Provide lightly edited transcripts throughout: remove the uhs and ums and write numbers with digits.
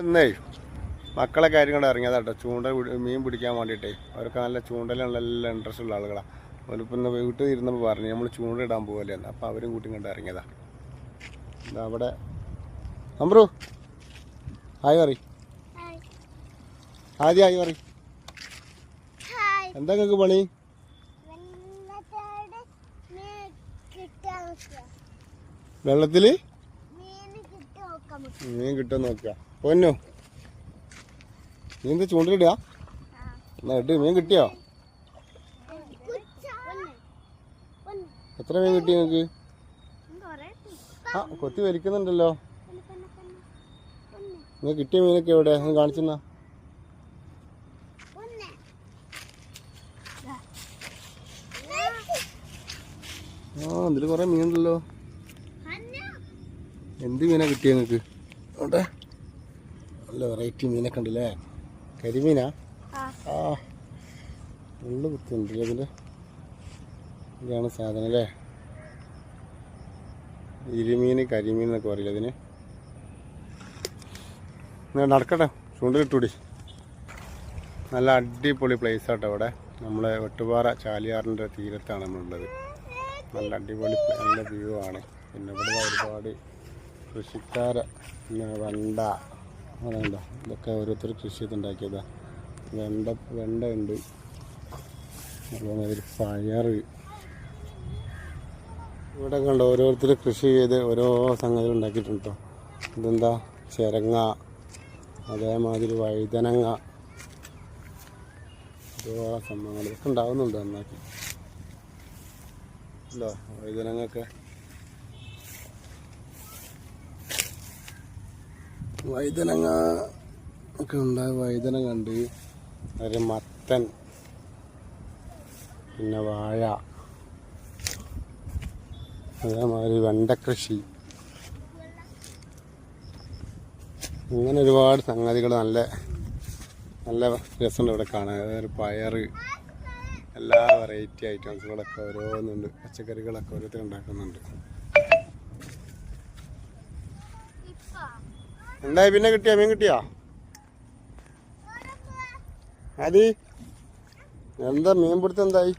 ഇന്നേ മക്കളെ കാര്യം കൊണ്ട് ഇറങ്ങിയതാട്ടോ. മീൻ പിടിക്കാൻ വേണ്ടിയിട്ടേ. അവർക്ക് നല്ല ചൂണ്ടലുള്ള എല്ലാം ഇൻട്രസ്റ്റ് ഉള്ള ആളുകളാണ്. അവരിപ്പോൾ ഇന്ന് വീട്ടിൽ ഇരുന്നപ്പോൾ പറഞ്ഞു നമ്മൾ ചൂണ്ടയിടാൻ പോകലെന്ന്. അപ്പോൾ അവരും കൂട്ടി കണ്ട് ഇറങ്ങിയതാണ്. എന്താ അവിടെ അമ്പ്രു ഹായ് പറ. ആദ്യം ഹായ് പറ. എന്താ നിങ്ങൾക്ക് പണി? വെള്ളത്തില് മീൻ കിട്ടും നോക്കുക. പൊന്നു നീ എന്താ ചൂണ്ടലിടുക? എന്നാ ഇട്ട്. മീൻ കിട്ടിയോ? എത്ര മീൻ കിട്ടി നിങ്ങൾക്ക്? ആ കൊത്തി വലിക്കുന്നുണ്ടല്ലോ. നിങ്ങൾ കിട്ടിയ മീനൊക്കെ എവിടെ? ഒന്ന് കാണിച്ചെന്നാ. ആ ഇതിൽ കുറെ മീനുണ്ടല്ലോ. എന്ത് മീനാ കിട്ടിയ നിങ്ങൾക്ക്? അവിടെ നല്ല വെറൈറ്റി മീനൊക്കെ ഉണ്ടല്ലേ. കരിമീനാ? ആ ഉള്ളു കുത്തുണ്ട് അതിൽ. ഇതാണ് സാധനം അല്ലേ. ഇരുമീൻ കരിമീൻ എന്നൊക്കെ പറയില്ല അതിന്. നടക്കട്ടെ, ചൂണ്ടിലിട്ടൂടി. നല്ല അടിപൊളി പ്ലേസ് ആട്ടോ അവിടെ. നമ്മളെ വെട്ടുപാറ ചാലിയാറിൻ്റെ തീരത്താണ് നമ്മളുള്ളത്. നല്ല അടിപൊളി നല്ല വ്യൂ ആണ്. പിന്നെ ഇവിടെ ഒരുപാട് കൃഷിക്കാരെ, പിന്നെ വെണ്ട അതുണ്ടോ, ഇതൊക്കെ ഓരോരുത്തർ കൃഷി ചെയ്തുണ്ടാക്കിയതാ. വെണ്ട ഉണ്ട്, അതുപോലെ പയർ. ഇവിടെ കണ്ടോ ഓരോരുത്തർ കൃഷി ചെയ്ത് ഓരോ സംഗതികൾ ഉണ്ടാക്കിയിട്ടുണ്ടോ. ഇതെന്താ ചിരങ്ങ, അതേമാതിരി വഴുതനങ്ങ, ഓരോ സംഭവങ്ങൾ ഇതൊക്കെ ഉണ്ടാവുന്നുണ്ട് നന്നാക്കി. ഉണ്ടോ വഴുതനങ്ങൊക്കെ? വഴുതനങ്ങ ഒക്കെ ഉണ്ടാകും. വഴുതനങ്ങ ഉണ്ട്, ഒരു മത്തൻ, പിന്നെ വാഴ, അതേമാതിരി വെണ്ടക്കൃഷി. ഇങ്ങനെ ഒരുപാട് സംഗതികൾ നല്ല നല്ല രസമുണ്ട് ഇവിടെ കാണാൻ. അതായത് പയർ, എല്ലാ വെറൈറ്റി ഐറ്റംസുകളൊക്കെ ഓരോന്നുണ്ട്. പച്ചക്കറികളൊക്കെ ഓരോരുത്തർ ഉണ്ടാക്കുന്നുണ്ട്. എന്തായി പിന്നെ കിട്ടിയാ? മീൻ കിട്ടിയാ? അത് എന്താ മീൻ പിടുത്തം എന്തായി?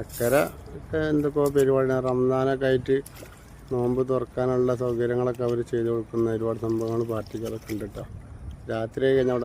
അക്കരെ ഒക്കെ എന്തൊക്കെയോ പരിപാടി, റംസാനൊക്കെ ആയിട്ട് നോമ്പ് തുറക്കാനുള്ള സൗകര്യങ്ങളൊക്കെ അവർ ചെയ്ത് കൊടുക്കുന്ന ഒരുപാട് സംഭവങ്ങൾ പാർട്ടികളൊക്കെ ഉണ്ട് കേട്ടോ. രാത്രി കഴിഞ്ഞാൽ